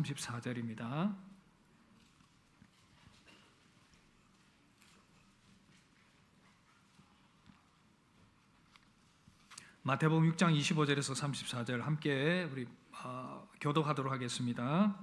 34절입니다. 마태복음 6장 25절에서 34절 함께 우리 교독하도록 하겠습니다.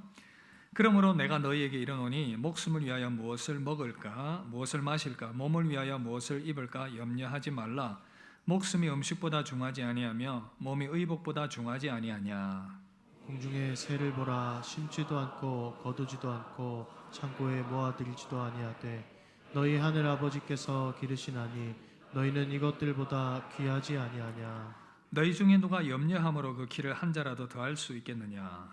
그러므로 내가 너희에게 이르노니 목숨을 위하여 무엇을 먹을까 무엇을 마실까 몸을 위하여 무엇을 입을까 염려하지 말라. 목숨이 음식보다 중하지 아니하며 몸이 의복보다 중하지 아니하냐. 공중의 새를 보라. 심지도 않고 거두지도 않고 창고에 모아들이지도 아니하되 너희 하늘 아버지께서 기르시나니 너희는 이것들보다 귀하지 아니하냐. 너희 중에 누가 염려함으로 그 키를 한 자라도 더할 수 있겠느냐.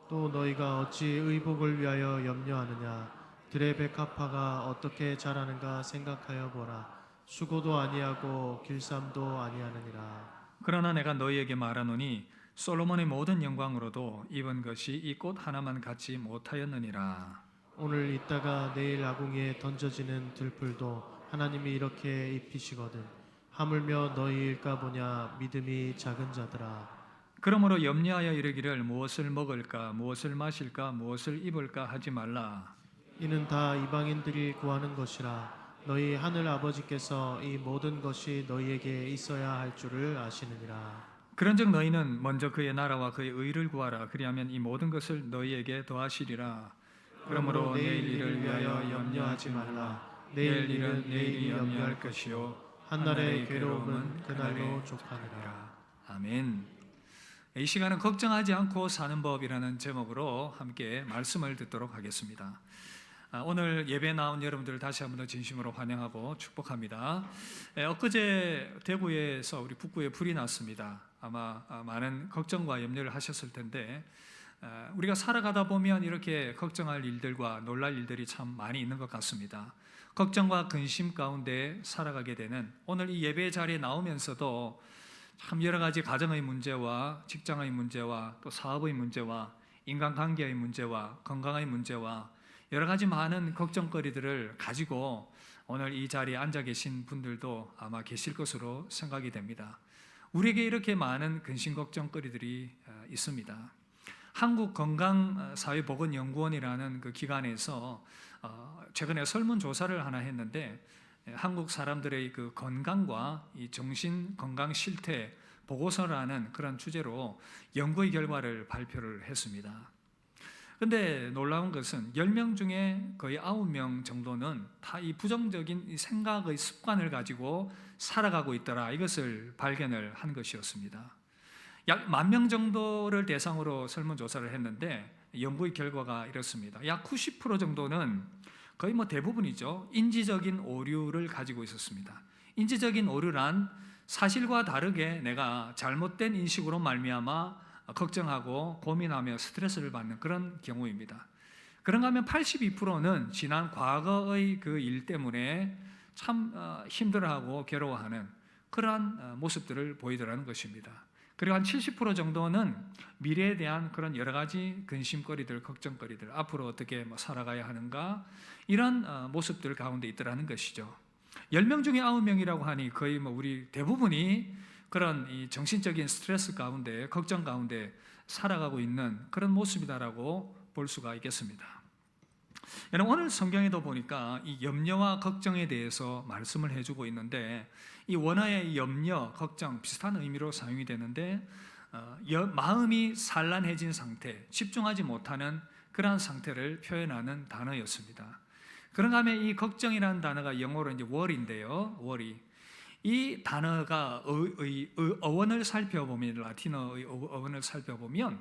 또 너희가 어찌 의복을 위하여 염려하느냐. 들의 백합화가 어떻게 자라는가 생각하여 보라. 수고도 아니하고 길쌈도 아니하느니라. 그러나 내가 너희에게 말하노니 솔로몬의 모든 영광으로도 입은 것이 이 꽃 하나만 갖지 못하였느니라. 오늘 있다가 내일 아궁이에 던져지는 들풀도 하나님이 이렇게 입히시거든. 하물며 너희일까 보냐. 믿음이 작은 자들아. 그러므로 염려하여 이르기를 무엇을 먹을까 무엇을 마실까 무엇을 입을까 하지 말라. 이는 다 이방인들이 구하는 것이라. 너희 하늘 아버지께서 이 모든 것이 너희에게 있어야 할 줄을 아시느니라. 그런즉 너희는 먼저 그의 나라와 그의 의를 구하라. 그리하면 이 모든 것을 너희에게 더하시리라. 그러므로 내일 일을 위하여 염려하지 말라. 내일 일은 내일이 염려할 것이요 한날의 괴로움은 그날로 족하니라. 아멘. 이 시간은 걱정하지 않고 사는 법이라는 제목으로 함께 말씀을 듣도록 하겠습니다. 오늘 예배 나온 여러분들을 다시 한번 더 진심으로 환영하고 축복합니다. 엊그제 대구에서 우리 북구에 불이 났습니다. 아마 많은 걱정과 염려를 하셨을 텐데 우리가 살아가다 보면 이렇게 걱정할 일들과 놀랄 일들이 참 많이 있는 것 같습니다. 걱정과 근심 가운데 살아가게 되는 오늘 이 예배 자리에 나오면서도 참 여러 가지 가정의 문제와 직장의 문제와 또 사업의 문제와 인간관계의 문제와 건강의 문제와 여러 가지 많은 걱정거리들을 가지고 오늘 이 자리에 앉아 계신 분들도 아마 계실 것으로 생각이 됩니다. 우리에게 이렇게 많은 근심 걱정거리들이 있습니다. 한국건강사회보건연구원이라는 그 기관에서 최근에 설문조사를 하나 했는데 한국 사람들의 그 건강과 이 정신 건강 실태 보고서라는 그런 주제로 연구의 결과를 발표를 했습니다. 그런데 놀라운 것은 10명 중에 거의 9명 정도는 다 이 부정적인 이 생각의 습관을 가지고 살아가고 있더라. 이것을 발견을 한 것이었습니다. 약 10,000명 정도를 대상으로 설문조사를 했는데 연구의 결과가 이렇습니다. 약 90% 정도는 거의 대부분이죠. 인지적인 오류를 가지고 있었습니다. 인지적인 오류란 사실과 다르게 내가 잘못된 인식으로 말미암아 걱정하고 고민하며 스트레스를 받는 그런 경우입니다. 그런가 하면 82%는 지난 과거의 그 일 때문에 참 힘들어하고 괴로워하는 그러한 모습들을 보이더라는 것입니다. 그리고 한 70% 정도는 미래에 대한 그런 여러 가지 근심거리들, 걱정거리들, 앞으로 어떻게 살아가야 하는가 이런 모습들 가운데 있더라는 것이죠. 10명 중에 9명이라고 하니 거의 우리 대부분이 그런 이 정신적인 스트레스 가운데, 걱정 가운데 살아가고 있는 그런 모습이다라고 볼 수가 있겠습니다. 여러분, 오늘 성경에도 보니까 이 염려와 걱정에 대해서 말씀을 해주고 있는데 이 원어의 염려, 걱정 비슷한 의미로 사용이 되는데 마음이 산란해진 상태, 집중하지 못하는 그러한 상태를 표현하는 단어였습니다. 그런가 하면 이 걱정이라는 단어가 영어로 이제 worry인데요. worry. 이 단어가 어원을 살펴보면 라틴어의 어원을 살펴보면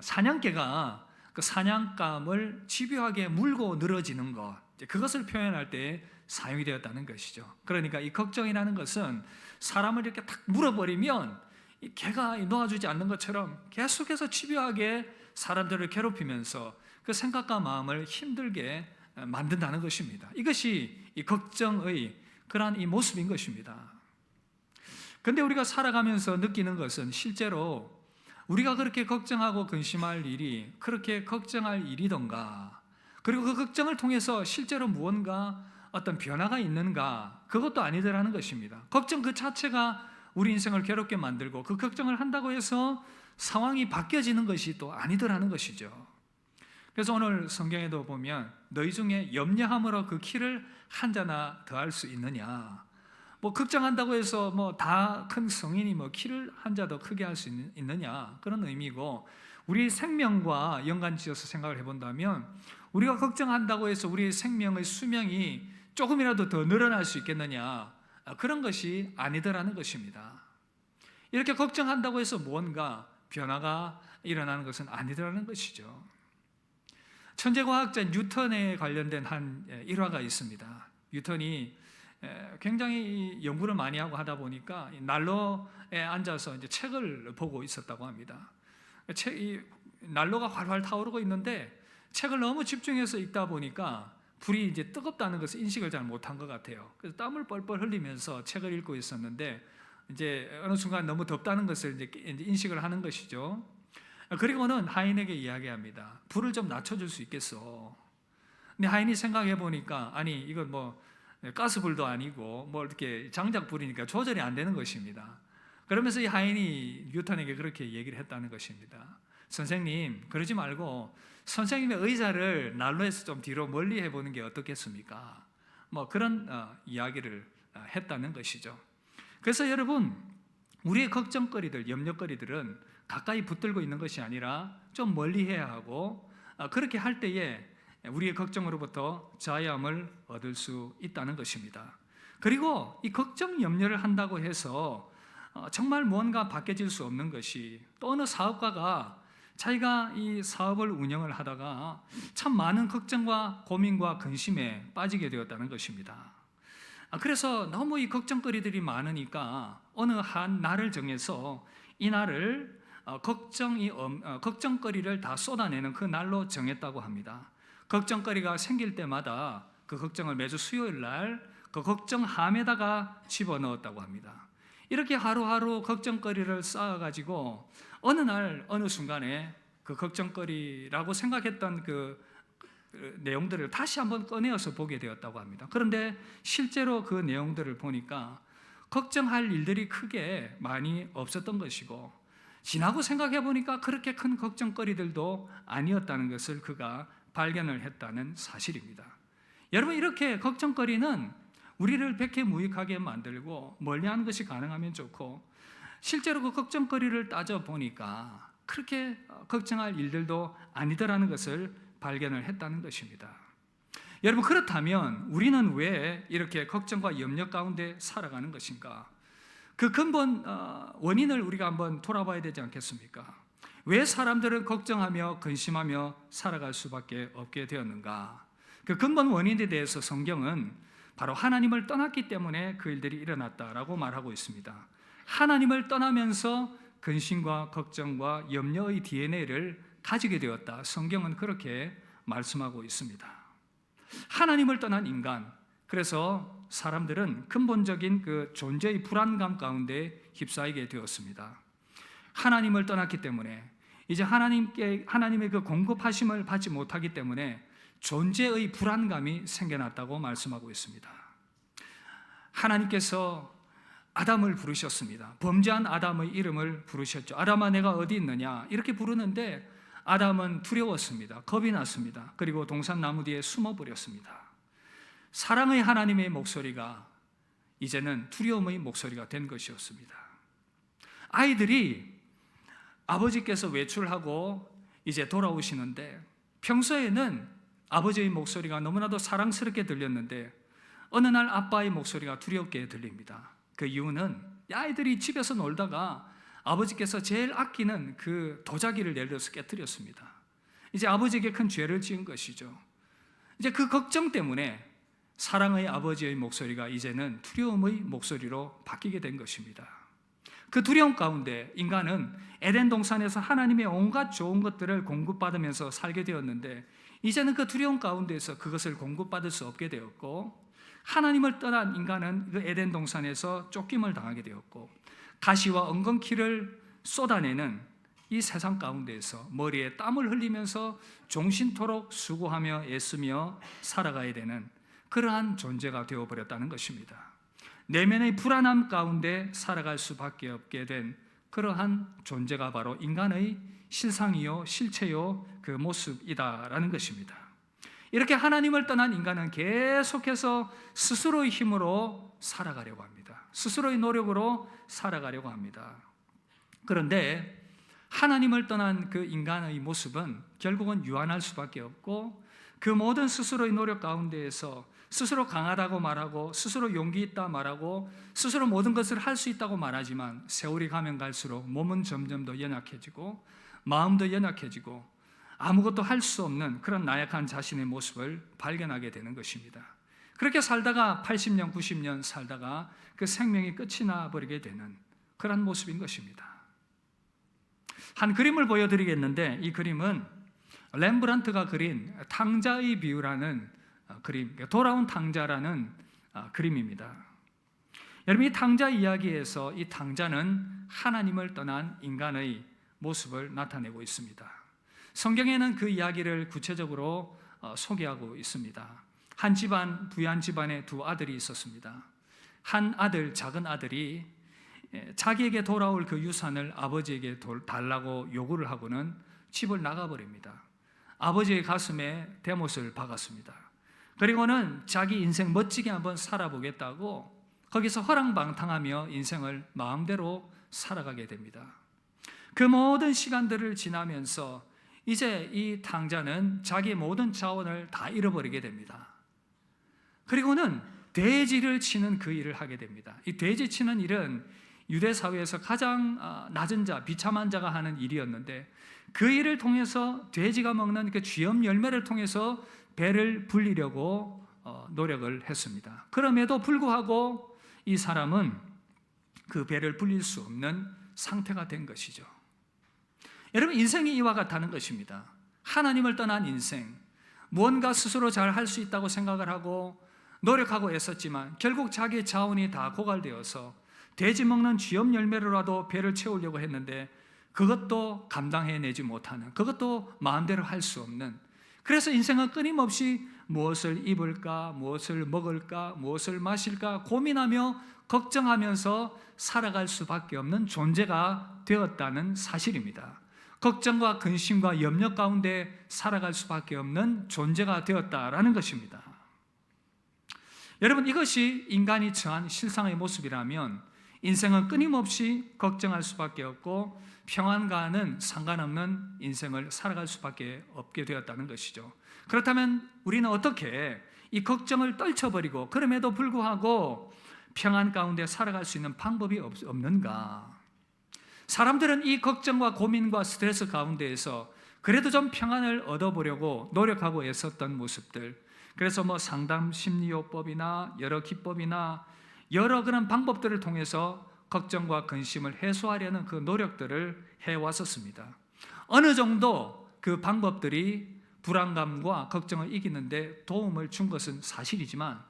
사냥개가 그 사냥감을 집요하게 물고 늘어지는 것, 그것을 표현할 때 사용이 되었다는 것이죠. 그러니까 이 걱정이라는 것은 사람을 이렇게 탁 물어버리면 이 개가 놓아주지 않는 것처럼 계속해서 집요하게 사람들을 괴롭히면서 그 생각과 마음을 힘들게 만든다는 것입니다. 이것이 이 걱정의 그러한 이 모습인 것입니다. 그런데 우리가 살아가면서 느끼는 것은 실제로 우리가 그렇게 걱정하고 근심할 일이 그렇게 걱정할 일이던가, 그리고 그 걱정을 통해서 실제로 무언가 어떤 변화가 있는가, 그것도 아니더라는 것입니다. 걱정 그 자체가 우리 인생을 괴롭게 만들고 그 걱정을 한다고 해서 상황이 바뀌어지는 것이 또 아니더라는 것이죠. 그래서 오늘 성경에도 보면 너희 중에 염려함으로 그 키를 한 자나 더할 수 있느냐. 뭐 걱정한다고 해서 뭐 다 큰 성인이 뭐 키를 한 자 더 크게 할 수 있느냐, 그런 의미고, 우리 생명과 연관지어서 생각을 해본다면 우리가 걱정한다고 해서 우리의 생명의 수명이 조금이라도 더 늘어날 수 있겠느냐, 그런 것이 아니더라는 것입니다. 이렇게 걱정한다고 해서 무언가 변화가 일어나는 것은 아니더라는 것이죠. 천재과학자 뉴턴에 관련된 한 일화가 있습니다. 뉴턴이 굉장히 연구를 많이 하고 하다 보니까 난로에 앉아서 이제 책을 보고 있었다고 합니다. 이 난로가 활활 타오르고 있는데 책을 너무 집중해서 읽다 보니까 불이 이제 뜨겁다는 것을 인식을 잘 못한 것 같아요. 그래서 땀을 뻘뻘 흘리면서 책을 읽고 있었는데 이제 어느 순간 너무 덥다는 것을 이제 인식을 하는 것이죠. 그리고는 하인에게 이야기합니다. 불을 좀 낮춰줄 수 있겠어. 근데 하인이 생각해 보니까 아니 이건 뭐 가스불도 아니고 뭐 이렇게 장작불이니까 조절이 안 되는 것입니다. 그러면서 이 하인이 뉴턴에게 그렇게 얘기를 했다는 것입니다. 선생님, 그러지 말고 선생님의 의자를 난로에서 좀 뒤로 멀리 해보는 게 어떻겠습니까? 뭐 그런 이야기를 했다는 것이죠. 그래서 여러분, 우리의 걱정거리들, 염려거리들은 가까이 붙들고 있는 것이 아니라 좀 멀리 해야 하고, 그렇게 할 때에 우리의 걱정으로부터 자유함을 얻을 수 있다는 것입니다. 그리고 이 걱정, 염려를 한다고 해서 정말 무언가 바뀌어질 수 없는 것이, 또 어느 사업가가 자기가 이 사업을 운영을 하다가 참 많은 걱정과 고민과 근심에 빠지게 되었다는 것입니다. 그래서 너무 이 걱정거리들이 많으니까 어느 한 날을 정해서 이 날을 걱정거리를 다 쏟아내는 그 날로 정했다고 합니다. 걱정거리가 생길 때마다 그 걱정을 매주 수요일 날 그 걱정함에다가 집어넣었다고 합니다. 이렇게 하루하루 걱정거리를 쌓아가지고 어느 날 어느 순간에 그 걱정거리라고 생각했던 그 내용들을 다시 한번 꺼내어서 보게 되었다고 합니다. 그런데 실제로 그 내용들을 보니까 걱정할 일들이 크게 많이 없었던 것이고, 지나고 생각해 보니까 그렇게 큰 걱정거리들도 아니었다는 것을 그가 발견을 했다는 사실입니다. 여러분, 이렇게 걱정거리는 우리를 백해무익하게 만들고 멀리하는 것이 가능하면 좋고, 실제로 그 걱정거리를 따져보니까 그렇게 걱정할 일들도 아니더라는 것을 발견을 했다는 것입니다. 여러분, 그렇다면 우리는 왜 이렇게 걱정과 염려 가운데 살아가는 것인가? 그 근본 원인을 우리가 한번 돌아봐야 되지 않겠습니까? 왜 사람들은 걱정하며 근심하며 살아갈 수밖에 없게 되었는가? 그 근본 원인에 대해서 성경은 바로 하나님을 떠났기 때문에 그 일들이 일어났다라고 말하고 있습니다. 하나님을 떠나면서 근심과 걱정과 염려의 DNA를 가지게 되었다. 성경은 그렇게 말씀하고 있습니다. 하나님을 떠난 인간, 그래서 사람들은 근본적인 그 존재의 불안감 가운데 휩싸이게 되었습니다. 하나님을 떠났기 때문에 이제 하나님의 그 공급하심을 받지 못하기 때문에 존재의 불안감이 생겨났다고 말씀하고 있습니다. 하나님께서 아담을 부르셨습니다. 범죄한 아담의 이름을 부르셨죠. 아담아, 내가 어디 있느냐? 이렇게 부르는데 아담은 두려웠습니다. 겁이 났습니다. 그리고 동산나무 뒤에 숨어버렸습니다. 사랑의 하나님의 목소리가 이제는 두려움의 목소리가 된 것이었습니다. 아이들이 아버지께서 외출하고 이제 돌아오시는데, 평소에는 아버지의 목소리가 너무나도 사랑스럽게 들렸는데 어느 날 아빠의 목소리가 두렵게 들립니다. 그 이유는 아이들이 집에서 놀다가 아버지께서 제일 아끼는 그 도자기를 내려서 깨뜨렸습니다. 이제 아버지에게 큰 죄를 지은 것이죠. 이제 그 걱정 때문에 사랑의 아버지의 목소리가 이제는 두려움의 목소리로 바뀌게 된 것입니다. 그 두려움 가운데 인간은 에덴 동산에서 하나님의 온갖 좋은 것들을 공급받으면서 살게 되었는데, 이제는 그 두려움 가운데서 그것을 공급받을 수 없게 되었고, 하나님을 떠난 인간은 그 에덴 동산에서 쫓김을 당하게 되었고, 가시와 엉겅퀴를 쏟아내는 이 세상 가운데에서 머리에 땀을 흘리면서 종신토록 수고하며 애쓰며 살아가야 되는 그러한 존재가 되어버렸다는 것입니다. 내면의 불안함 가운데 살아갈 수밖에 없게 된 그러한 존재가 바로 인간의 실상이요 실체요 그 모습이다라는 것입니다. 이렇게 하나님을 떠난 인간은 계속해서 스스로의 힘으로 살아가려고 합니다. 스스로의 노력으로 살아가려고 합니다. 그런데 하나님을 떠난 그 인간의 모습은 결국은 유한할 수밖에 없고, 그 모든 스스로의 노력 가운데에서 스스로 강하다고 말하고 스스로 용기 있다 말하고 스스로 모든 것을 할 수 있다고 말하지만 세월이 가면 갈수록 몸은 점점 더 연약해지고 마음도 연약해지고 아무것도 할 수 없는 그런 나약한 자신의 모습을 발견하게 되는 것입니다. 그렇게 살다가 80년, 90년 살다가 그 생명이 끝이 나버리게 되는 그런 모습인 것입니다. 한 그림을 보여드리겠는데, 이 그림은 렘브란트가 그린 탕자의 비유라는 그림, 돌아온 탕자라는 그림입니다. 여러분, 이 탕자 이야기에서 이 탕자는 하나님을 떠난 인간의 모습을 나타내고 있습니다. 성경에는 그 이야기를 구체적으로 소개하고 있습니다. 한 집안, 부유한 집안에 두 아들이 있었습니다. 한 아들, 작은 아들이 자기에게 돌아올 그 유산을 아버지에게 달라고 요구를 하고는 집을 나가버립니다. 아버지의 가슴에 대못을 박았습니다. 그리고는 자기 인생 멋지게 한번 살아보겠다고 거기서 허랑방탕하며 인생을 마음대로 살아가게 됩니다. 그 모든 시간들을 지나면서 이제 이 탕자는 자기의 모든 자원을 다 잃어버리게 됩니다. 그리고는 돼지를 치는 그 일을 하게 됩니다. 이 돼지 치는 일은 유대 사회에서 가장 낮은 자, 비참한 자가 하는 일이었는데, 그 일을 통해서 돼지가 먹는 그 쥐염 열매를 통해서 배를 불리려고 노력을 했습니다. 그럼에도 불구하고 이 사람은 그 배를 불릴 수 없는 상태가 된 것이죠. 여러분, 인생이 이와 같다는 것입니다. 하나님을 떠난 인생, 무언가 스스로 잘 할 수 있다고 생각을 하고 노력하고 애썼지만 결국 자기의 자원이 다 고갈되어서 돼지 먹는 쥐염 열매로라도 배를 채우려고 했는데 그것도 감당해내지 못하는, 그것도 마음대로 할 수 없는, 그래서 인생은 끊임없이 무엇을 입을까, 무엇을 먹을까, 무엇을 마실까 고민하며 걱정하면서 살아갈 수밖에 없는 존재가 되었다는 사실입니다. 걱정과 근심과 염려 가운데 살아갈 수밖에 없는 존재가 되었다라는 것입니다. 여러분, 이것이 인간이 처한 실상의 모습이라면 인생은 끊임없이 걱정할 수밖에 없고 평안과는 상관없는 인생을 살아갈 수밖에 없게 되었다는 것이죠. 그렇다면 우리는 어떻게 이 걱정을 떨쳐버리고 그럼에도 불구하고 평안 가운데 살아갈 수 있는 방법이 없는가? 사람들은 이 걱정과 고민과 스트레스 가운데에서 그래도 좀 평안을 얻어보려고 노력하고 애썼던 모습들, 그래서 상담 심리요법이나 여러 기법이나 여러 그런 방법들을 통해서 걱정과 근심을 해소하려는 그 노력들을 해왔었습니다. 어느 정도 그 방법들이 불안감과 걱정을 이기는데 도움을 준 것은 사실이지만,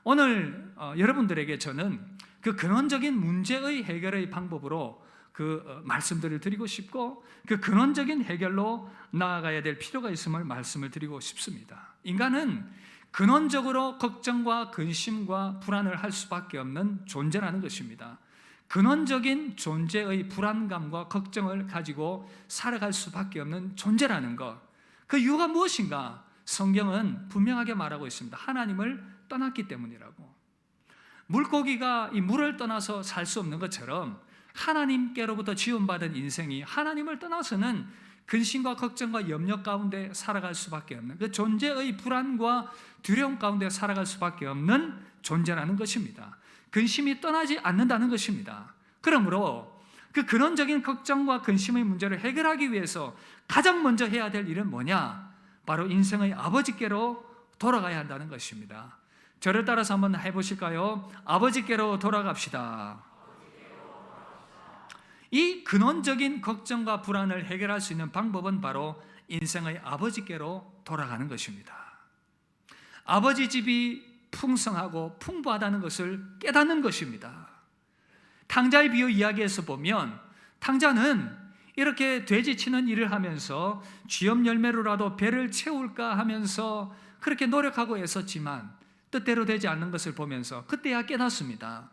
오늘 여러분들에게 저는 그 근원적인 문제의 해결의 방법으로 그 말씀들을 드리고 싶고, 그 근원적인 해결로 나아가야 될 필요가 있음을 말씀을 드리고 싶습니다. 인간은 근원적으로 걱정과 근심과 불안을 할 수밖에 없는 존재라는 것입니다. 근원적인 존재의 불안감과 걱정을 가지고 살아갈 수밖에 없는 존재라는 것, 그 이유가 무엇인가? 성경은 분명하게 말하고 있습니다. 하나님을 떠났기 때문이라고. 물고기가 이 물을 떠나서 살 수 없는 것처럼 하나님께로부터 지원받은 인생이 하나님을 떠나서는 근심과 걱정과 염려 가운데 살아갈 수밖에 없는, 그 존재의 불안과 두려움 가운데 살아갈 수밖에 없는 존재라는 것입니다. 근심이 떠나지 않는다는 것입니다. 그러므로 그 근원적인 걱정과 근심의 문제를 해결하기 위해서 가장 먼저 해야 될 일은 뭐냐? 바로 인생의 아버지께로 돌아가야 한다는 것입니다. 저를 따라서 한번 해보실까요? 아버지께로 돌아갑시다. 이 근원적인 걱정과 불안을 해결할 수 있는 방법은 바로 인생의 아버지께로 돌아가는 것입니다. 아버지 집이 풍성하고 풍부하다는 것을 깨닫는 것입니다. 탕자의 비유 이야기에서 보면 탕자는 이렇게 돼지 치는 일을 하면서 쥐염 열매로라도 배를 채울까 하면서 그렇게 노력하고 애썼지만 뜻대로 되지 않는 것을 보면서 그때야 깨닫습니다.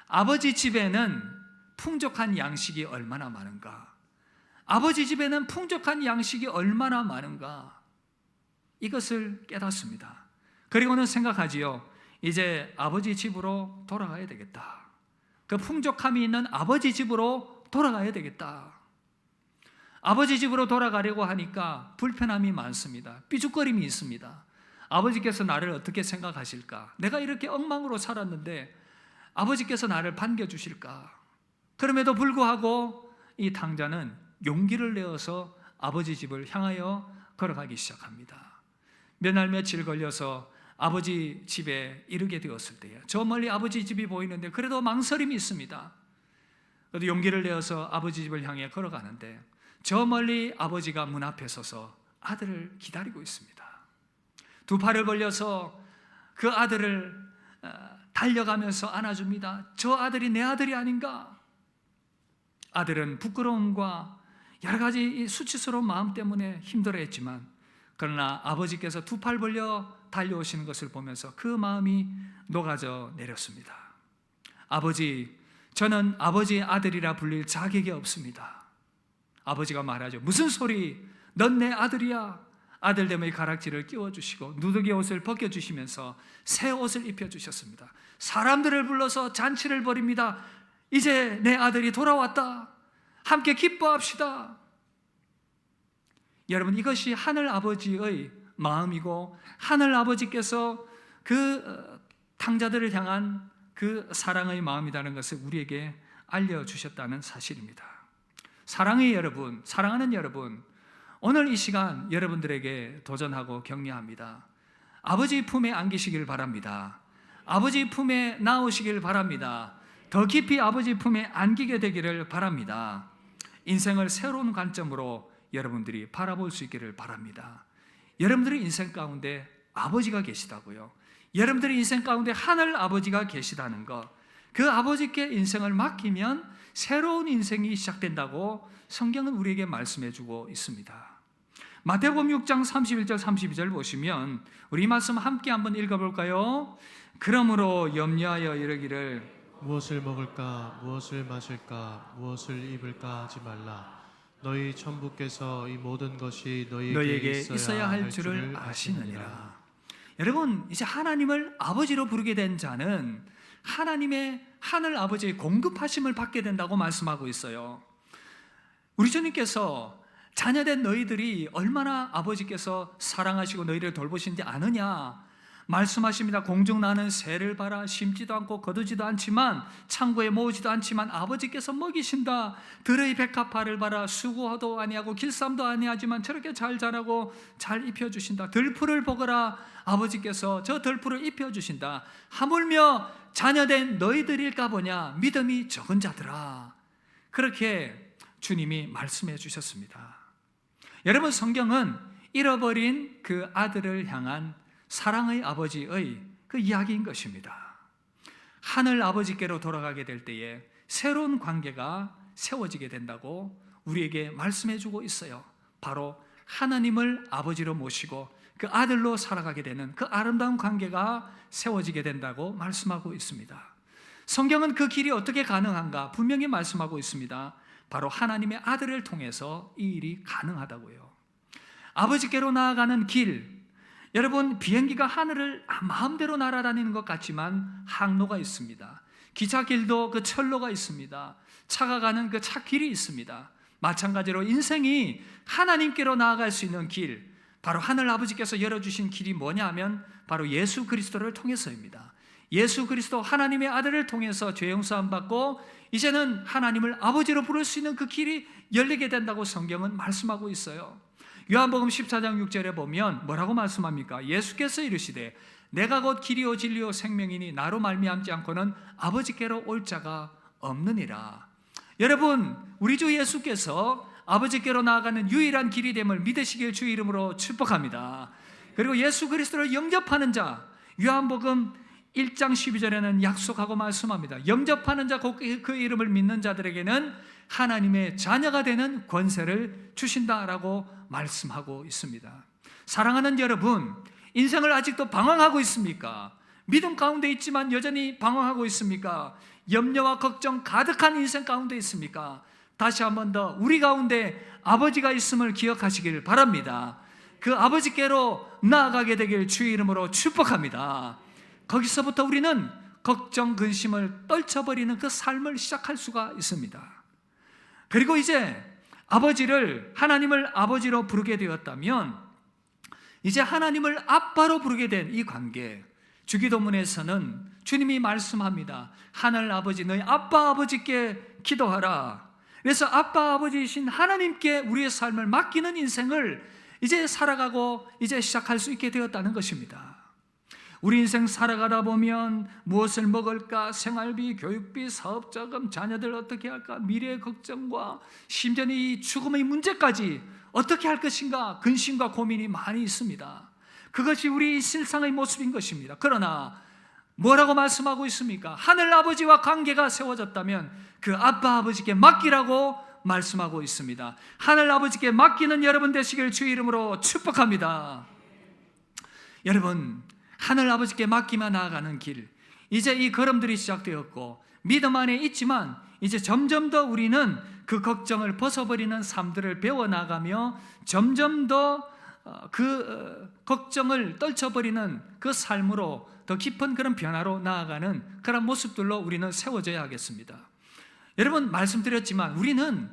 아버지 집에는 풍족한 양식이 얼마나 많은가. 아버지 집에는 풍족한 양식이 얼마나 많은가, 이것을 깨닫습니다. 그리고는 생각하지요. 이제 아버지 집으로 돌아가야 되겠다. 그 풍족함이 있는 아버지 집으로 돌아가야 되겠다. 아버지 집으로 돌아가려고 하니까 불편함이 많습니다. 삐죽거림이 있습니다. 아버지께서 나를 어떻게 생각하실까? 내가 이렇게 엉망으로 살았는데 아버지께서 나를 반겨주실까? 그럼에도 불구하고 이 탕자는 용기를 내어서 아버지 집을 향하여 걸어가기 시작합니다. 몇 날 며칠 걸려서 아버지 집에 이르게 되었을 때에 저 멀리 아버지 집이 보이는데 그래도 망설임이 있습니다. 그래도 용기를 내어서 아버지 집을 향해 걸어가는데 저 멀리 아버지가 문 앞에 서서 아들을 기다리고 있습니다. 두 팔을 벌려서 그 아들을 달려가면서 안아줍니다. 저 아들이 내 아들이 아닌가? 아들은 부끄러움과 여러 가지 수치스러운 마음 때문에 힘들어했지만, 그러나 아버지께서 두 팔 벌려 달려오시는 것을 보면서 그 마음이 녹아져 내렸습니다. 아버지, 저는 아버지의 아들이라 불릴 자격이 없습니다. 아버지가 말하죠. 무슨 소리? 넌 내 아들이야. 아들됨의 가락지를 끼워주시고 누더기 옷을 벗겨주시면서 새 옷을 입혀주셨습니다. 사람들을 불러서 잔치를 벌입니다. 이제 내 아들이 돌아왔다. 함께 기뻐합시다. 여러분, 이것이 하늘 아버지의 마음이고 하늘 아버지께서 그 탕자들을 향한 그 사랑의 마음이라는 것을 우리에게 알려주셨다는 사실입니다. 사랑하는 여러분, 오늘 이 시간 여러분들에게 도전하고 격려합니다. 아버지 품에 안기시길 바랍니다. 아버지 품에 나오시길 바랍니다. 더 깊이 아버지 품에 안기게 되기를 바랍니다. 인생을 새로운 관점으로 여러분들이 바라볼 수 있기를 바랍니다. 여러분들의 인생 가운데 아버지가 계시다고요. 여러분들의 인생 가운데 하늘 아버지가 계시다는 것, 그 아버지께 인생을 맡기면 새로운 인생이 시작된다고 성경은 우리에게 말씀해 주고 있습니다. 마태복음 6장 31절 32절 보시면 우리 이 말씀 함께 한번 읽어볼까요? 그러므로 염려하여 이르기를 무엇을 먹을까, 무엇을 마실까, 무엇을 입을까 하지 말라. 너희 천부께서 이 모든 것이 너희에게 있어야 할 줄을 아시느니라. 여러분, 이제 하나님을 아버지로 부르게 된 자는 하나님의 하늘 아버지의 공급하심을 받게 된다고 말씀하고 있어요. 우리 주님께서 자녀된 너희들이 얼마나 아버지께서 사랑하시고 너희를 돌보신지 아느냐 말씀하십니다. 공중 나는 새를 봐라. 심지도 않고 거두지도 않지만 창고에 모으지도 않지만 아버지께서 먹이신다. 들의 백합화를 봐라. 수고도 아니하고 길쌈도 아니하지만 저렇게 잘 자라고 잘 입혀주신다. 들풀을 보거라. 아버지께서 저 들풀을 입혀주신다. 하물며 자녀된 너희들일까 보냐. 믿음이 적은 자들아. 그렇게 주님이 말씀해 주셨습니다. 여러분, 성경은 잃어버린 그 아들을 향한 사랑의 아버지의 그 이야기인 것입니다. 하늘 아버지께로 돌아가게 될 때에 새로운 관계가 세워지게 된다고 우리에게 말씀해 주고 있어요. 바로 하나님을 아버지로 모시고 그 아들로 살아가게 되는 그 아름다운 관계가 세워지게 된다고 말씀하고 있습니다. 성경은 그 길이 어떻게 가능한가 분명히 말씀하고 있습니다. 바로 하나님의 아들을 통해서 이 일이 가능하다고요. 아버지께로 나아가는 길, 여러분, 비행기가 하늘을 마음대로 날아다니는 것 같지만 항로가 있습니다. 기차길도 그 철로가 있습니다. 차가 가는 그 차길이 있습니다. 마찬가지로 인생이 하나님께로 나아갈 수 있는 길, 바로 하늘 아버지께서 열어주신 길이 뭐냐 하면 바로 예수 그리스도를 통해서입니다. 예수 그리스도 하나님의 아들을 통해서 죄 용서함 받고 이제는 하나님을 아버지로 부를 수 있는 그 길이 열리게 된다고 성경은 말씀하고 있어요. 요한복음 14장 6절에 보면 뭐라고 말씀합니까? 예수께서 이르시되 내가 곧 길이요 진리요 생명이니 나로 말미암지 않고는 아버지께로 올 자가 없느니라. 여러분, 우리 주 예수께서 아버지께로 나아가는 유일한 길이 됨을 믿으시길 주 이름으로 축복합니다. 그리고 예수 그리스도를 영접하는 자, 요한복음 1장 12절에는 약속하고 말씀합니다. 영접하는 자, 그 이름을 믿는 자들에게는 하나님의 자녀가 되는 권세를 주신다라고 말씀하고 있습니다. 사랑하는 여러분, 인생을 아직도 방황하고 있습니까? 믿음 가운데 있지만 여전히 방황하고 있습니까? 염려와 걱정 가득한 인생 가운데 있습니까? 다시 한 번 더 우리 가운데 아버지가 있음을 기억하시길 바랍니다. 그 아버지께로 나아가게 되길 주의 이름으로 축복합니다. 거기서부터 우리는 걱정, 근심을 떨쳐버리는 그 삶을 시작할 수가 있습니다. 그리고 이제 하나님을 아버지로 부르게 되었다면 이제 하나님을 아빠로 부르게 된 이 관계, 주기도문에서는 주님이 말씀합니다. 하늘 아버지, 너희 아빠 아버지께 기도하라. 그래서 아빠 아버지이신 하나님께 우리의 삶을 맡기는 인생을 이제 살아가고 이제 시작할 수 있게 되었다는 것입니다. 우리 인생 살아가다 보면 무엇을 먹을까, 생활비, 교육비, 사업자금, 자녀들 어떻게 할까, 미래의 걱정과 심지어는 이 죽음의 문제까지 어떻게 할 것인가 근심과 고민이 많이 있습니다. 그것이 우리 실상의 모습인 것입니다. 그러나 뭐라고 말씀하고 있습니까? 하늘 아버지와 관계가 세워졌다면 그 아빠 아버지께 맡기라고 말씀하고 있습니다. 하늘 아버지께 맡기는 여러분 되시길 주의 이름으로 축복합니다. 여러분, 하늘 아버지께 맡기며 나아가는 길, 이제 이 걸음들이 시작되었고 믿음 안에 있지만 이제 점점 더 우리는 그 걱정을 벗어버리는 삶들을 배워나가며 점점 더 그 걱정을 떨쳐버리는 그 삶으로 더 깊은 그런 변화로 나아가는 그런 모습들로 우리는 세워져야 하겠습니다. 여러분, 말씀드렸지만 우리는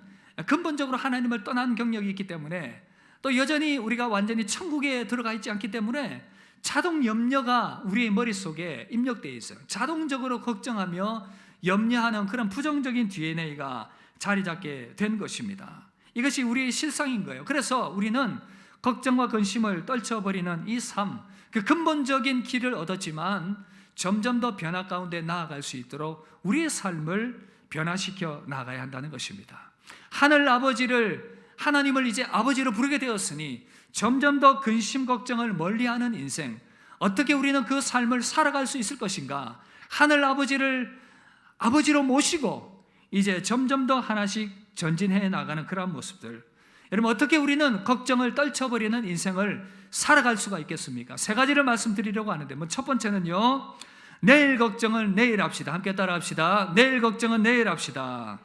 근본적으로 하나님을 떠난 경력이 있기 때문에 또 여전히 우리가 완전히 천국에 들어가 있지 않기 때문에 자동 염려가 우리의 머릿속에 입력되어 있어요. 자동적으로 걱정하며 염려하는 그런 부정적인 DNA가 자리 잡게 된 것입니다. 이것이 우리의 실상인 거예요. 그래서 우리는 걱정과 근심을 떨쳐버리는 이 삶, 그 근본적인 길을 얻었지만 점점 더 변화 가운데 나아갈 수 있도록 우리의 삶을 변화시켜 나가야 한다는 것입니다. 하나님을 이제 아버지로 부르게 되었으니 점점 더 근심, 걱정을 멀리하는 인생, 어떻게 우리는 그 삶을 살아갈 수 있을 것인가? 하늘 아버지를 아버지로 모시고 이제 점점 더 하나씩 전진해 나가는 그런 모습들, 여러분, 어떻게 우리는 걱정을 떨쳐버리는 인생을 살아갈 수가 있겠습니까? 세 가지를 말씀드리려고 하는데, 첫 번째는요, 내일 걱정을 내일 합시다. 함께 따라 합시다. 내일 걱정은 내일 합시다.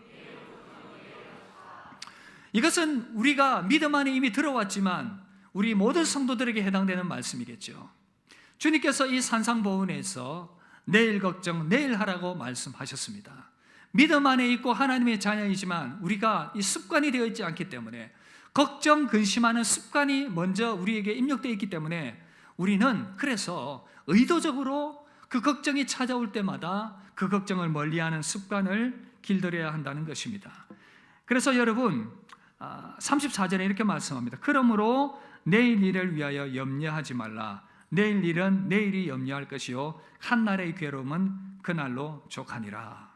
이것은 우리가 믿음 안에 이미 들어왔지만 우리 모든 성도들에게 해당되는 말씀이겠죠. 주님께서 이 산상보훈에서 내일 걱정 내일 하라고 말씀하셨습니다. 믿음 안에 있고 하나님의 자녀이지만 우리가 이 습관이 되어 있지 않기 때문에, 걱정, 근심하는 습관이 먼저 우리에게 입력되어 있기 때문에 우리는 그래서 의도적으로 그 걱정이 찾아올 때마다 그 걱정을 멀리하는 습관을 길들여야 한다는 것입니다. 그래서 여러분, 34절에 이렇게 말씀합니다. 그러므로 내일 일을 위하여 염려하지 말라. 내일 일은 내일이 염려할 것이요 한날의 괴로움은 그날로 족하니라.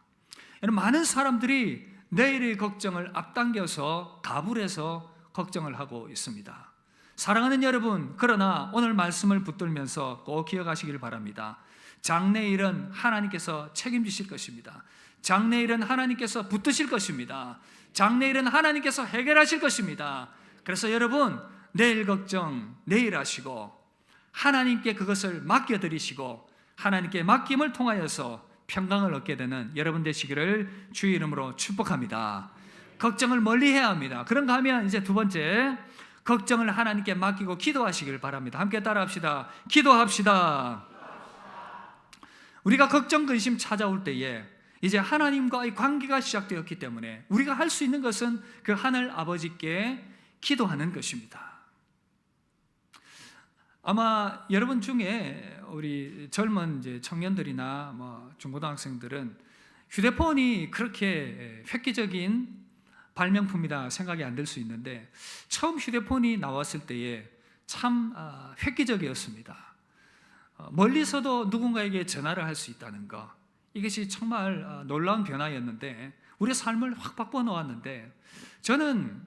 많은 사람들이 내일의 걱정을 앞당겨서 가불해서 걱정을 하고 있습니다. 사랑하는 여러분, 그러나 오늘 말씀을 붙들면서 꼭 기억하시길 바랍니다. 장래일은 하나님께서 책임지실 것입니다. 장래일은 하나님께서 붙드실 것입니다. 장래일은 하나님께서 해결하실 것입니다. 그래서 여러분, 내일 걱정 내일 하시고 하나님께 그것을 맡겨드리시고 하나님께 맡김을 통하여서 평강을 얻게 되는 여러분 되시기를 주의 이름으로 축복합니다. 걱정을 멀리해야 합니다. 그런가 하면 이제 두 번째, 걱정을 하나님께 맡기고 기도하시길 바랍니다. 함께 따라합시다. 기도합시다. 우리가 걱정, 근심 찾아올 때에 이제 하나님과의 관계가 시작되었기 때문에 우리가 할 수 있는 것은 그 하늘 아버지께 기도하는 것입니다. 아마 여러분 중에 우리 젊은 이제 청년들이나 중고등학생들은 휴대폰이 그렇게 획기적인 발명품이다 생각이 안 들 수 있는데, 처음 휴대폰이 나왔을 때에 참 획기적이었습니다. 멀리서도 누군가에게 전화를 할 수 있다는 것, 이것이 정말 놀라운 변화였는데 우리의 삶을 확 바꿔 놓았는데, 저는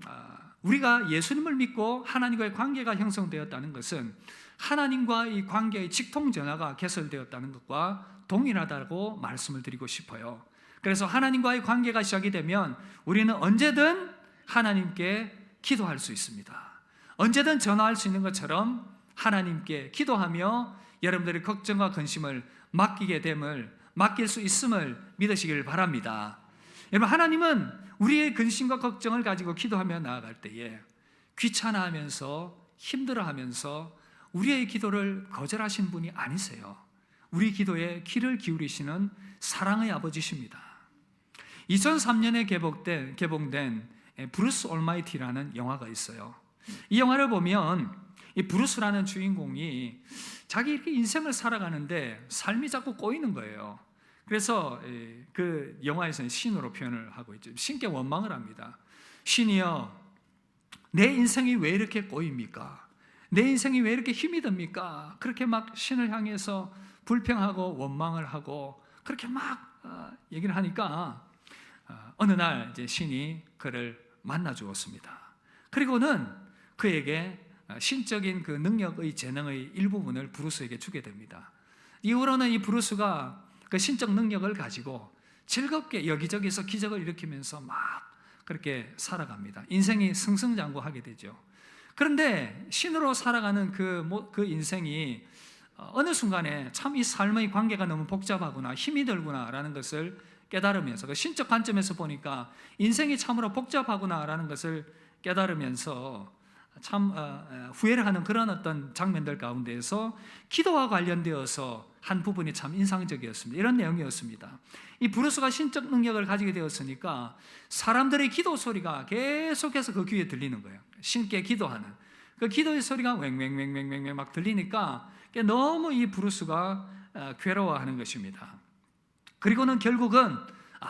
우리가 예수님을 믿고 하나님과의 관계가 형성되었다는 것은 하나님과의 관계의 직통전화가 개설되었다는 것과 동일하다고 말씀을 드리고 싶어요. 그래서 하나님과의 관계가 시작이 되면 우리는 언제든 하나님께 기도할 수 있습니다. 언제든 전화할 수 있는 것처럼 하나님께 기도하며 여러분들의 걱정과 근심을 맡길 수 있음을 믿으시길 바랍니다. 여러분, 하나님은 우리의 근심과 걱정을 가지고 기도하며 나아갈 때에 귀찮아하면서 힘들어하면서 우리의 기도를 거절하신 분이 아니세요. 우리 기도에 귀를 기울이시는 사랑의 아버지십니다. 2003년에 개봉된 브루스 올마이티라는 영화가 있어요. 이 영화를 보면 이 브루스라는 주인공이 자기 이렇게 인생을 살아가는데 삶이 자꾸 꼬이는 거예요. 그래서 그 영화에서는 신으로 표현을 하고 있죠. 신께 원망을 합니다. 신이여, 내 인생이 왜 이렇게 꼬입니까? 내 인생이 왜 이렇게 힘이 듭니까? 그렇게 막 신을 향해서 불평하고 원망을 하고 그렇게 막 얘기를 하니까 어느 날 이제 신이 그를 만나 주었습니다. 그리고는 그에게 신적인 그 능력의 재능의 일부분을 브루스에게 주게 됩니다. 이후로는 이 브루스가 그 신적 능력을 가지고 즐겁게 여기저기서 기적을 일으키면서 막 그렇게 살아갑니다. 인생이 승승장구하게 되죠. 그런데 신으로 살아가는 그 인생이 어느 순간에 참 이 삶의 관계가 너무 복잡하구나, 힘이 들구나라는 것을 깨달으면서, 그 신적 관점에서 보니까 인생이 참으로 복잡하구나라는 것을 깨달으면서 참 후회를 하는 그런 어떤 장면들 가운데에서 기도와 관련되어서 한 부분이 참 인상적이었습니다. 이런 내용이었습니다. 이 브루스가 신적 능력을 가지게 되었으니까 사람들의 기도 소리가 계속해서 그 귀에 들리는 거예요. 신께 기도하는 그 기도의 소리가 왱왱왱왱왱 막 들리니까 너무 이 브루스가 괴로워하는 것입니다. 그리고는 결국은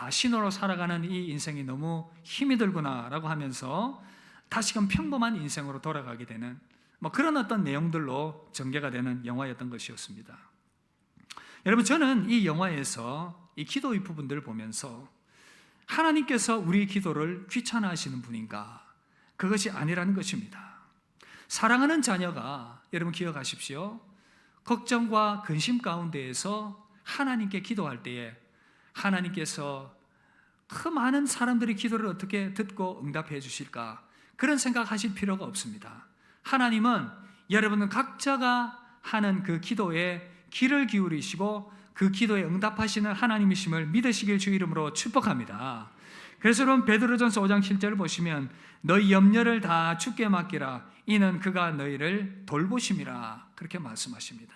신으로 살아가는 이 인생이 너무 힘이 들구나라고 하면서 다시금 평범한 인생으로 돌아가게 되는 그런 어떤 내용들로 전개가 되는 영화였던 것이었습니다. 여러분, 저는 이 영화에서 이 기도의 부분들을 보면서 하나님께서 우리 기도를 귀찮아하시는 분인가? 그것이 아니라는 것입니다. 사랑하는 자녀가, 여러분 기억하십시오, 걱정과 근심 가운데에서 하나님께 기도할 때에 하나님께서 그 많은 사람들의 기도를 어떻게 듣고 응답해 주실까? 그런 생각하실 필요가 없습니다. 하나님은 여러분 각자가 하는 그 기도에 귀를 기울이시고 그 기도에 응답하시는 하나님이심을 믿으시길 주 이름으로 축복합니다. 그래서 여러분 베드로전서 5장 7절을 보시면 너희 염려를 다 주께 맡기라 이는 그가 너희를 돌보심이라 그렇게 말씀하십니다.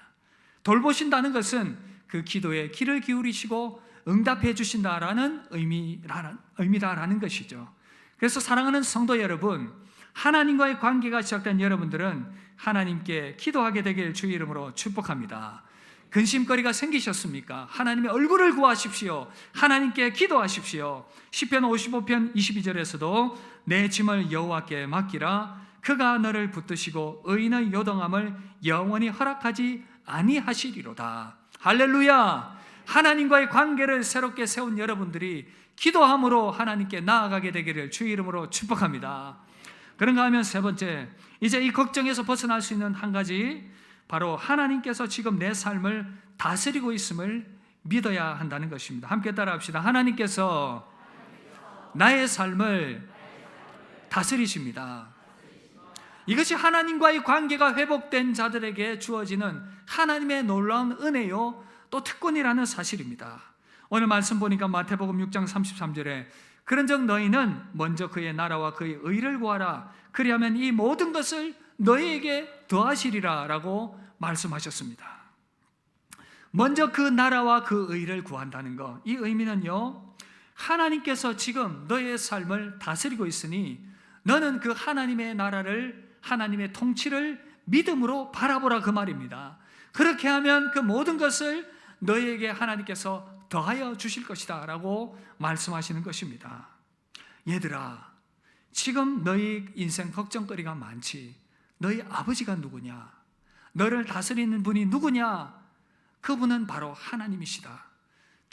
돌보신다는 것은 그 기도에 귀를 기울이시고 응답해 주신다라는 의미다라는 것이죠. 그래서 사랑하는 성도 여러분, 하나님과의 관계가 시작된 여러분들은 하나님께 기도하게 되길 주 이름으로 축복합니다. 근심거리가 생기셨습니까? 하나님의 얼굴을 구하십시오. 하나님께 기도하십시오. 시편 55편 22절에서도 내 짐을 여호와께 맡기라 그가 너를 붙드시고 의인의 요동함을 영원히 허락하지 아니하시리로다. 할렐루야. 하나님과의 관계를 새롭게 세운 여러분들이 기도함으로 하나님께 나아가게 되기를 주 이름으로 축복합니다. 그런가 하면 세 번째, 이제 이 걱정에서 벗어날 수 있는 한 가지, 바로 하나님께서 지금 내 삶을 다스리고 있음을 믿어야 한다는 것입니다. 함께 따라합시다. 하나님께서 나의 삶을 다스리십니다. 이것이 하나님과의 관계가 회복된 자들에게 주어지는 하나님의 놀라운 은혜요 또 특권이라는 사실입니다. 오늘 말씀 보니까 마태복음 6장 33절에 그런즉 너희는 먼저 그의 나라와 그의 의를 구하라 그리하면 이 모든 것을 너희에게 더하시리라 라고 말씀하셨습니다. 먼저 그 나라와 그 의를 구한다는 것, 이 의미는요, 하나님께서 지금 너의 삶을 다스리고 있으니 너는 그 하나님의 나라를, 하나님의 통치를 믿음으로 바라보라 그 말입니다. 그렇게 하면 그 모든 것을 너희에게 하나님께서 더하여 주실 것이다 라고 말씀하시는 것입니다. 얘들아, 지금 너희 인생 걱정거리가 많지. 너희 아버지가 누구냐? 너를 다스리는 분이 누구냐? 그분은 바로 하나님이시다.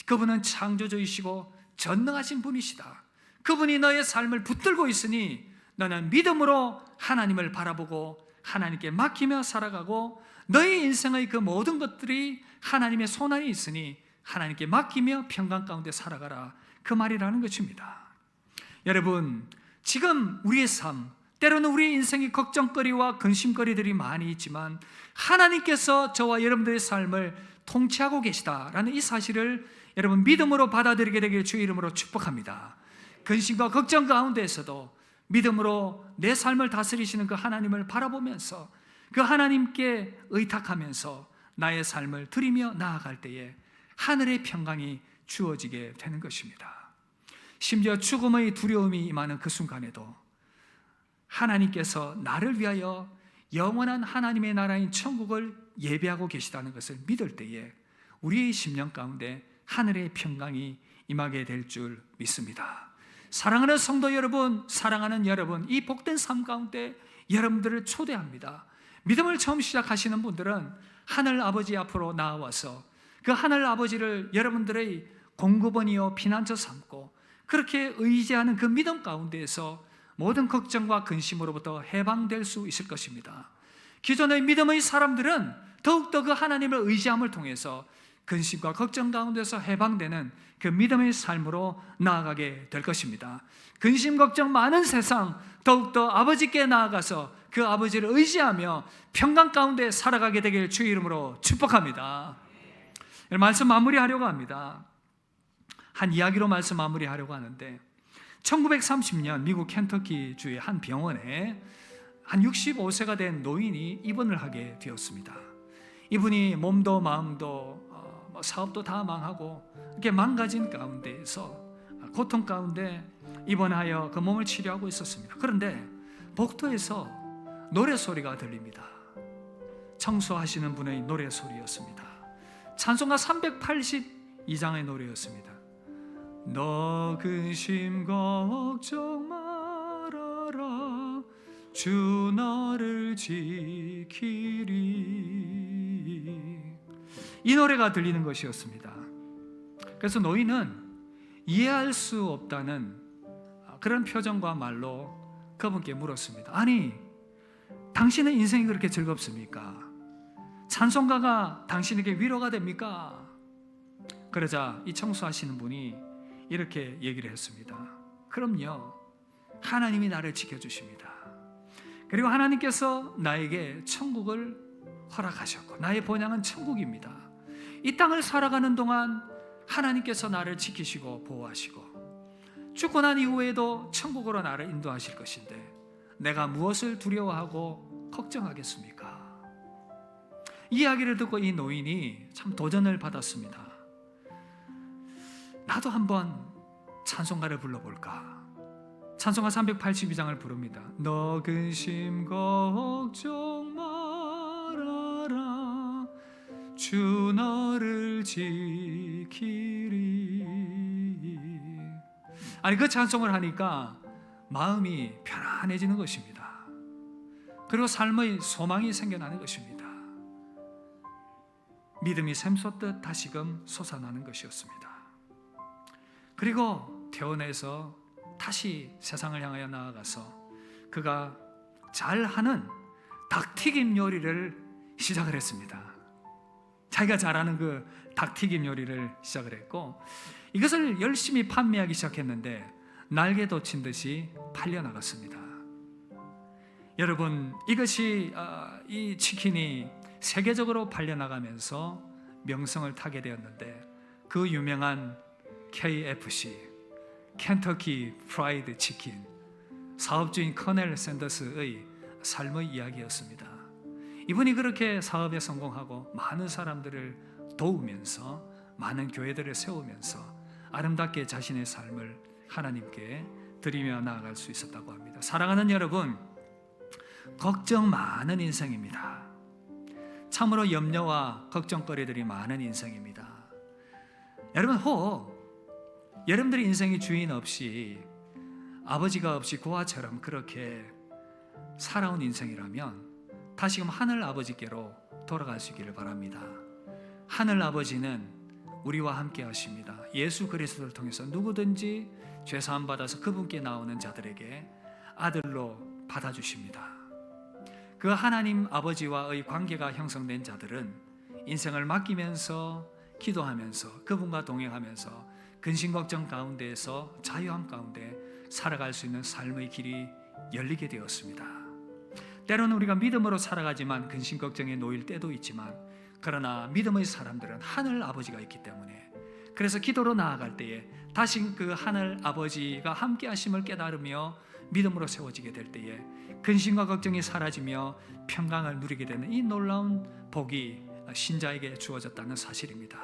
그분은 창조주이시고 전능하신 분이시다. 그분이 너의 삶을 붙들고 있으니 너는 믿음으로 하나님을 바라보고 하나님께 맡기며 살아가고 너의 인생의 그 모든 것들이 하나님의 손안에 있으니 하나님께 맡기며 평강 가운데 살아가라 그 말이라는 것입니다. 여러분, 지금 우리의 삶, 때로는 우리의 인생이 걱정거리와 근심거리들이 많이 있지만 하나님께서 저와 여러분들의 삶을 통치하고 계시다라는 이 사실을 여러분 믿음으로 받아들이게 되길 주의 이름으로 축복합니다. 근심과 걱정 가운데에서도 믿음으로 내 삶을 다스리시는 그 하나님을 바라보면서 그 하나님께 의탁하면서 나의 삶을 드리며 나아갈 때에 하늘의 평강이 주어지게 되는 것입니다. 심지어 죽음의 두려움이 임하는 그 순간에도 하나님께서 나를 위하여 영원한 하나님의 나라인 천국을 예배하고 계시다는 것을 믿을 때에 우리의 심령 가운데 하늘의 평강이 임하게 될 줄 믿습니다. 사랑하는 성도 여러분, 사랑하는 여러분, 이 복된 삶 가운데 여러분들을 초대합니다. 믿음을 처음 시작하시는 분들은 하늘 아버지 앞으로 나와서 그 하늘 아버지를 여러분들의 공급원이요 피난처 삼고 그렇게 의지하는 그 믿음 가운데에서 모든 걱정과 근심으로부터 해방될 수 있을 것입니다. 기존의 믿음의 사람들은 더욱더 그 하나님을 의지함을 통해서 근심과 걱정 가운데서 해방되는 그 믿음의 삶으로 나아가게 될 것입니다. 근심 걱정 많은 세상 더욱더 아버지께 나아가서 그 아버지를 의지하며 평강 가운데 살아가게 되길 주의 이름으로 축복합니다. 말씀 마무리하려고 합니다. 한 이야기로 말씀 마무리하려고 하는데 1930년 미국 켄터키 주의 한 병원에 한 65세가 된 노인이 입원을 하게 되었습니다. 이분이 몸도 마음도 사업도 다 망하고 이렇게 망가진 가운데에서 고통 가운데 입원하여 그 몸을 치료하고 있었습니다. 그런데 복도에서 노래소리가 들립니다. 청소하시는 분의 노래소리였습니다. 찬송가 382장의 노래였습니다. 너 근심 걱정 말아라 주 너를 지키리. 이 노래가 들리는 것이었습니다. 그래서 노인은 이해할 수 없다는 그런 표정과 말로 그분께 물었습니다. 아니, 당신의 인생이 그렇게 즐겁습니까? 찬송가가 당신에게 위로가 됩니까? 그러자 이 청소하시는 분이 이렇게 얘기를 했습니다. 그럼요, 하나님이 나를 지켜주십니다. 그리고 하나님께서 나에게 천국을 허락하셨고 나의 본향은 천국입니다. 이 땅을 살아가는 동안 하나님께서 나를 지키시고 보호하시고 죽고 난 이후에도 천국으로 나를 인도하실 것인데 내가 무엇을 두려워하고 걱정하겠습니까? 이 이야기를 듣고 이 노인이 참 도전을 받았습니다. 나도 한번 찬송가를 불러볼까? 찬송가 382장을 부릅니다. 너 근심 걱정 말아라 주 너를 지키리. 아니, 그 찬송을 하니까 마음이 편안해지는 것입니다. 그리고 삶의 소망이 생겨나는 것입니다. 믿음이 샘솟듯 다시금 솟아나는 것이었습니다. 그리고 퇴원해서 다시 세상을 향하여 나아가서 그가 잘하는 닭튀김 요리를 시작을 했습니다. 자기가 잘하는 그 닭튀김 요리를 시작을 했고 이것을 열심히 판매하기 시작했는데 날개 돋친 듯이 팔려나갔습니다. 여러분, 이것이 이 치킨이 세계적으로 팔려나가면서 명성을 타게 되었는데 그 유명한 KFC, 켄터키 프라이드 치킨, 사업주인 커넬 샌더스의 삶의 이야기였습니다. 이분이 그렇게 사업에 성공하고 많은 사람들을 도우면서 많은 교회들을 세우면서 아름답게 자신의 삶을 하나님께 드리며 나아갈 수 있었다고 합니다. 사랑하는 여러분, 걱정 많은 인생입니다. 참으로 염려와 걱정거리들이 많은 인생입니다. 여러분, 혹 여러분들의 인생의 주인 없이 아버지가 없이 고아처럼 그렇게 살아온 인생이라면 다시금 하늘 아버지께로 돌아갈 수 있기를 바랍니다. 하늘 아버지는 우리와 함께 하십니다. 예수 그리스도를 통해서 누구든지 죄사함 받아서 그분께 나오는 자들에게 아들로 받아주십니다. 그 하나님 아버지와의 관계가 형성된 자들은 인생을 맡기면서 기도하면서 그분과 동행하면서 근심 걱정 가운데에서 자유함 가운데 살아갈 수 있는 삶의 길이 열리게 되었습니다. 때로는 우리가 믿음으로 살아가지만 근심 걱정에 놓일 때도 있지만 그러나 믿음의 사람들은 하늘 아버지가 있기 때문에 그래서 기도로 나아갈 때에 다시 그 하늘 아버지가 함께 하심을 깨달으며 믿음으로 세워지게 될 때에 근심과 걱정이 사라지며 평강을 누리게 되는 이 놀라운 복이 신자에게 주어졌다는 사실입니다.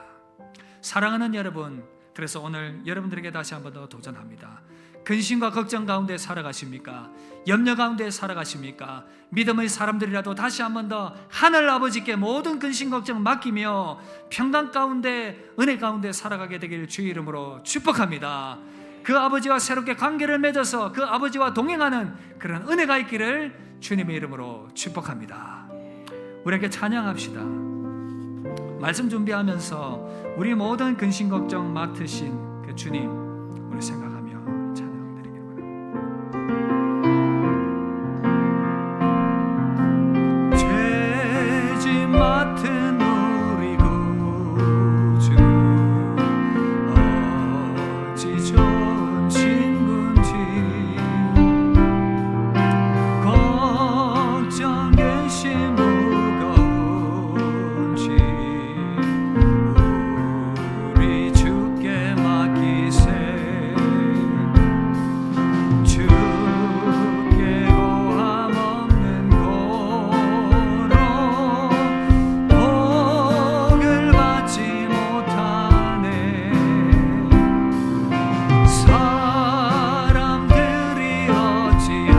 사랑하는 여러분, 그래서 오늘 여러분들에게 다시 한번 더 도전합니다. 근심과 걱정 가운데 살아가십니까? 염려 가운데 살아가십니까? 믿음의 사람들이라도 다시 한번 더 하늘 아버지께 모든 근심 걱정 맡기며 평강 가운데 은혜 가운데 살아가게 되기를 주의 이름으로 축복합니다. 그 아버지와 새롭게 관계를 맺어서 그 아버지와 동행하는 그런 은혜가 있기를 주님의 이름으로 축복합니다. 우리에게 찬양합시다. 말씀 준비하면서 우리 모든 근심 걱정 맡으신 그 주님 우리 생각합니다. 맡은 우리 구주 어찌 좋은 친구인지 걱정 근심 무거운지 우리 주께 맡기세 주께 고함 없는 고로 복을 받지 못하네 사람들이 어찌하여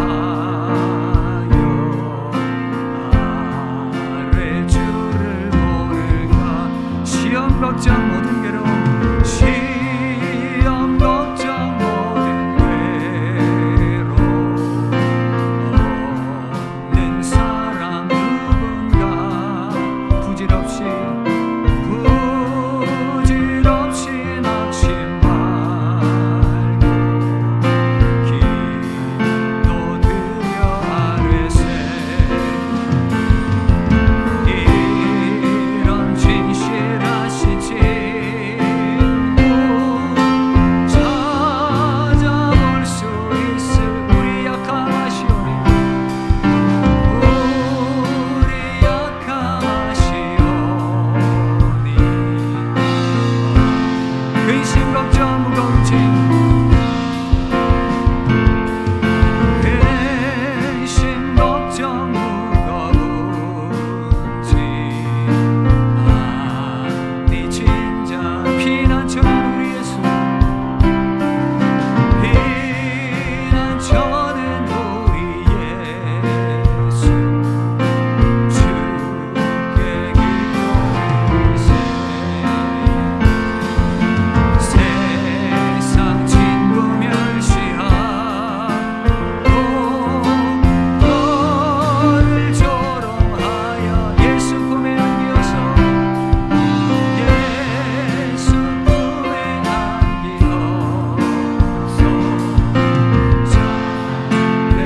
아래 주를 모를까 시험 걱정 모든 괴로움 시험 걱정 모든 괴로움 없는 사람 누군가 부질없이 낙심 말고 기도 드려 아뢰세 이런 진실하신 친구 찾아볼 수 있을 우리 약함하시오니 우리 약함하시오니 근심 걱정 무거운지 근심 걱정 무거운지 아니 진짜 피난처는 우리 예수 피난처는 우리 예수 주께 기도하세 세상 친구 멸시하고 너를 조롱하여 예수 품에 안기어서 예수 품에 안기어서 잘내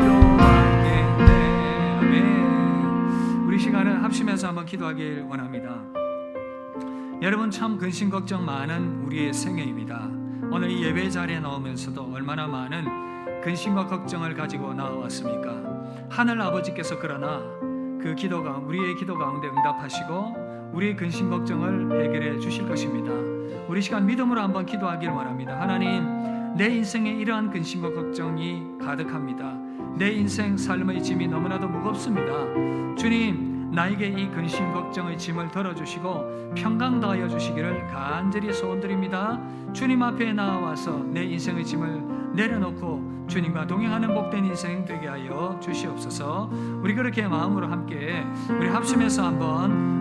위로하겠네. 아멘. 우리 시간을 합심해서 한번 기도하길 원합니다. 여러분 참 근심 걱정 많은 우리의 생애입니다. 오늘 이 예배 자리에 나오면서도 얼마나 많은 근심과 걱정을 가지고 나왔습니까? 하늘 아버지께서 그러나 그 기도가 우리의 기도 가운데 응답하시고 우리의 근심 걱정을 해결해 주실 것입니다. 우리 시간 믿음으로 한번 기도하길 원합니다. 하나님, 내 인생에 이러한 근심과 걱정이 가득합니다. 내 인생 삶의 짐이 너무나도 무겁습니다. 주님, 나에게 이 근심 걱정의 짐을 덜어주시고 평강 더하여 주시기를 간절히 소원드립니다. 주님 앞에 나와서 내 인생의 짐을 내려놓고 주님과 동행하는 복된 인생 되게 하여 주시옵소서. 우리 그렇게 마음으로 함께 우리 합심해서 한번